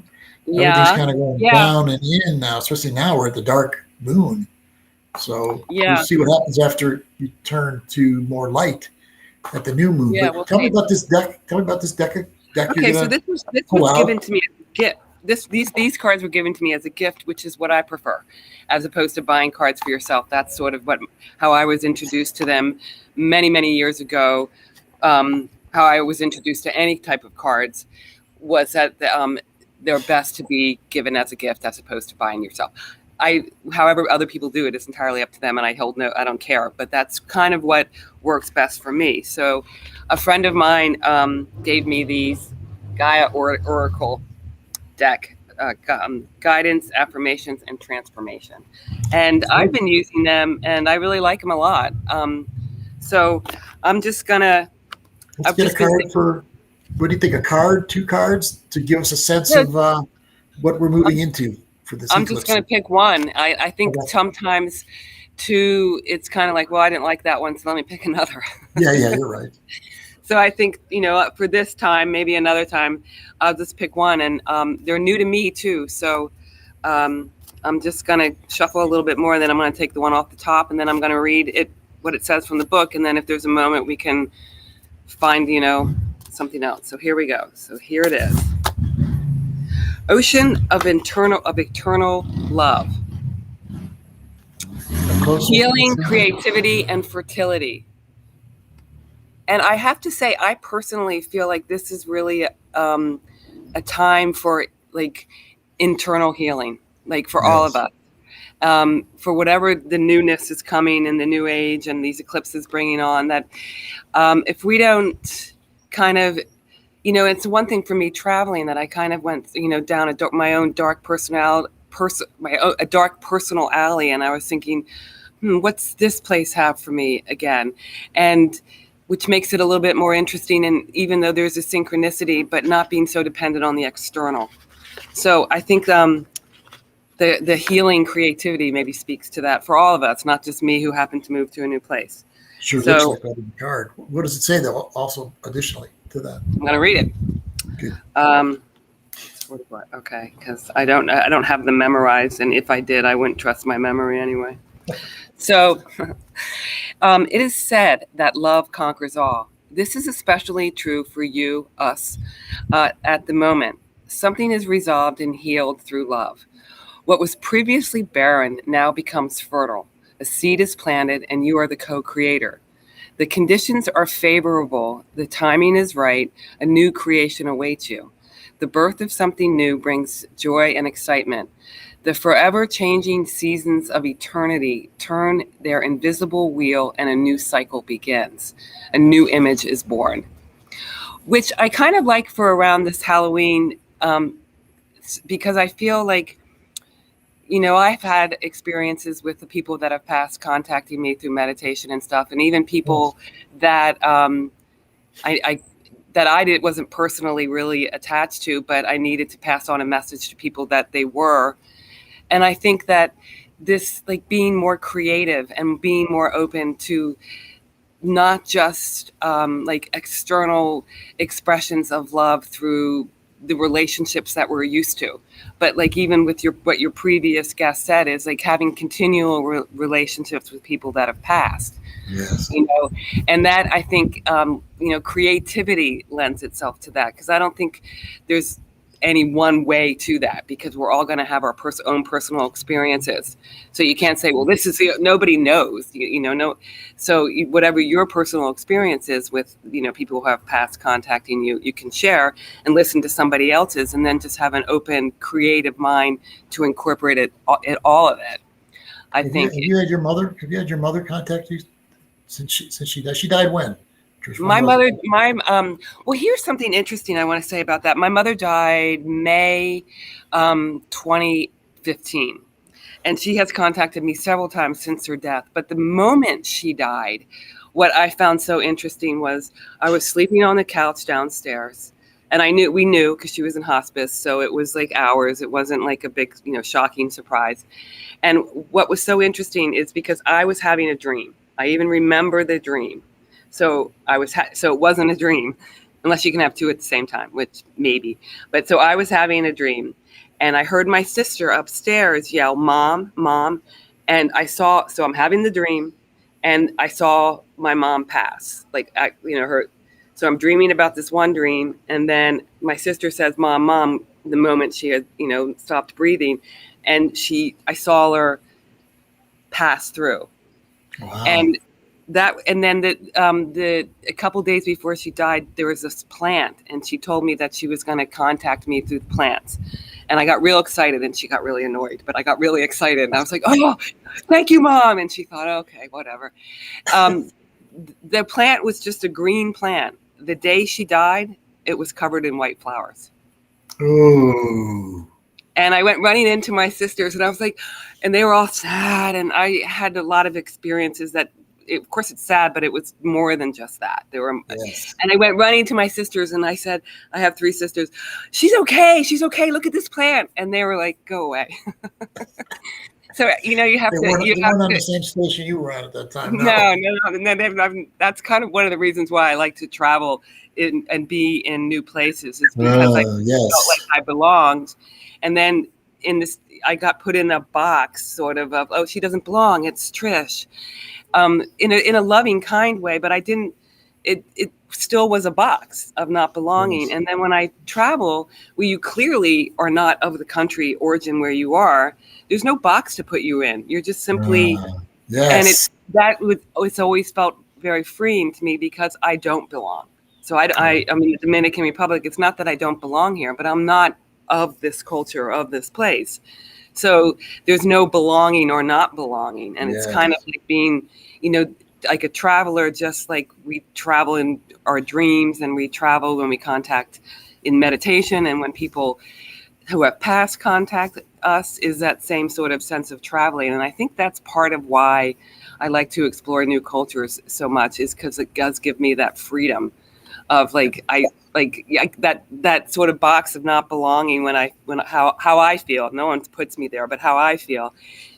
Everything's kind of going down and in now, especially now we're at the dark moon. So we'll see what happens after you turn to more light at the new moon. Yeah, tell me about this deck. Okay, so this was given to me as a gift. These cards were given to me as a gift, which is what I prefer, as opposed to buying cards for yourself. That's sort of how I was introduced to them many, many years ago. How I was introduced to any type of cards was that they're best to be given as a gift as opposed to buying yourself. However other people do it is entirely up to them, and I don't care. But that's kind of what works best for me. So, a friend of mine gave me these Gaia Oracle deck, guidance, affirmations, and transformation, and I've been using them, and I really like them a lot. So I'm just gonna. Let's get a card for. What do you think? A card, 2 cards, to give us a sense of what we're moving into for this. I'm just going to pick one. I think sometimes 2, it's kind of like, well, I didn't like that one, so let me pick another. Yeah, you're right. So I think, for this time, maybe another time, I'll just pick one. And they're new to me, too. So I'm just going to shuffle a little bit more, and then I'm going to take the one off the top, and then I'm going to read it what it says from the book, and then if there's a moment we can find, something else. So here we go. So here it is. Ocean of eternal love. Healing, creativity, and fertility. And I have to say, I personally feel like this is really a time for like internal healing, like for all of us. For whatever the newness is coming in the new age and these eclipses bringing on, that if we don't kind of, it's one thing for me traveling that I kind of went, down my own dark personal alley, and I was thinking, what's this place have for me again? And which makes it a little bit more interesting, and even though there's a synchronicity, but not being so dependent on the external. So I think the healing creativity maybe speaks to that for all of us, not just me who happened to move to a new place. Sure, looks like that in the card. What does it say though? Also, additionally to that, I'm going to read it. Okay. Okay, because I don't have them memorized, and if I did, I wouldn't trust my memory anyway. So, it is said that love conquers all. This is especially true for you, us, at the moment. Something is resolved and healed through love. What was previously barren now becomes fertile. A seed is planted, and you are the co-creator. The conditions are favorable. The timing is right. A new creation awaits you. The birth of something new brings joy and excitement. The forever changing seasons of eternity turn their invisible wheel, and a new cycle begins. A new image is born, which I kind of like for around this Halloween, because I feel like, I've had experiences with the people that have passed contacting me through meditation and stuff, and even people that I wasn't personally really attached to, but I needed to pass on a message to people that they were. And I think that this, like, being more creative and being more open to not just like external expressions of love through the relationships that we're used to, but like even with what your previous guest said is like having continual relationships with people that have passed. Yes. And that I think creativity lends itself to that, because I don't think there's any one way to that, because we're all going to have our own personal experiences. So you can't say, well, this is nobody knows, no. So whatever your personal experience is with, people who have passed contacting you, you can share and listen to somebody else's, and then just have an open, creative mind to incorporate all of it. I think. Have you had your mother contact you since she died? She died when? My mother, well, here's something interesting I want to say about that. My mother died May 2015, and she has contacted me several times since her death. But the moment she died, what I found so interesting was I was sleeping on the couch downstairs, and we knew because she was in hospice, so it was like hours. It wasn't like a big, shocking surprise. And what was so interesting is because I was having a dream. I even remember the dream. So so it wasn't a dream, unless you can have two at the same time, which maybe. But so I was having a dream, and I heard my sister upstairs yell, "Mom, Mom," and so I'm having the dream, and I saw my mom pass, her. So I'm dreaming about this one dream, and then my sister says, "Mom, Mom," the moment she had, stopped breathing, and I saw her pass through. Wow. And then a couple days before she died, there was this plant, and she told me that she was going to contact me through the plants. And I got real excited, and she got really annoyed, but I got really excited, and I was like, "Oh, thank you, Mom." And she thought, okay, whatever. The plant was just a green plant. The day she died, it was covered in white flowers. Ooh. And I went running into my sisters, and I was like, and they were all sad, and I had a lot of experiences that, of course it's sad, but it was more than just that. Yes. And I went running to my sisters, and I said, I have 3 sisters. She's okay. Look at this plant. And they were like, go away. So, you have to. They weren't on the same station you were at that time. No. That's kind of one of the reasons why I like to travel and be in new places, is because I felt like I belonged. And then I got put in a box sort of, oh, she doesn't belong. It's Trish. in a loving, kind way, but I didn't. It still was a box of not belonging. Yes. And then when I travel, where you clearly are not of the country origin where you are, there's no box to put you in. You're just simply, yes. and it's always felt very freeing to me because I don't belong. So I mean, the Dominican Republic, it's not that I don't belong here, but I'm not of this culture, of this place. So there's no belonging or not belonging. And it's kind of like being, like a traveler, just like we travel in our dreams and we travel when we contact in meditation. And when people who have passed contact us, is that same sort of sense of traveling. And I think that's part of why I like to explore new cultures so much, is because it does give me that freedom of that sort of box of not belonging how I feel. No one puts me there, but how I feel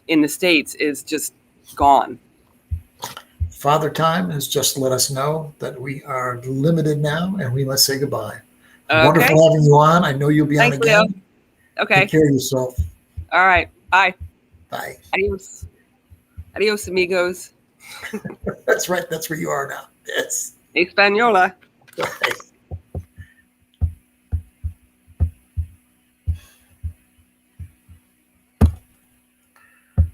in the States is just gone. Father Time has just let us know that we are limited now and we must say goodbye. Okay. Wonderful having you on. I know you'll be on again. Leo. Okay. Take care of yourself. All right. Bye. Bye. Adios. Adios, amigos. That's right. That's where you are now. Yes. Española. Bye.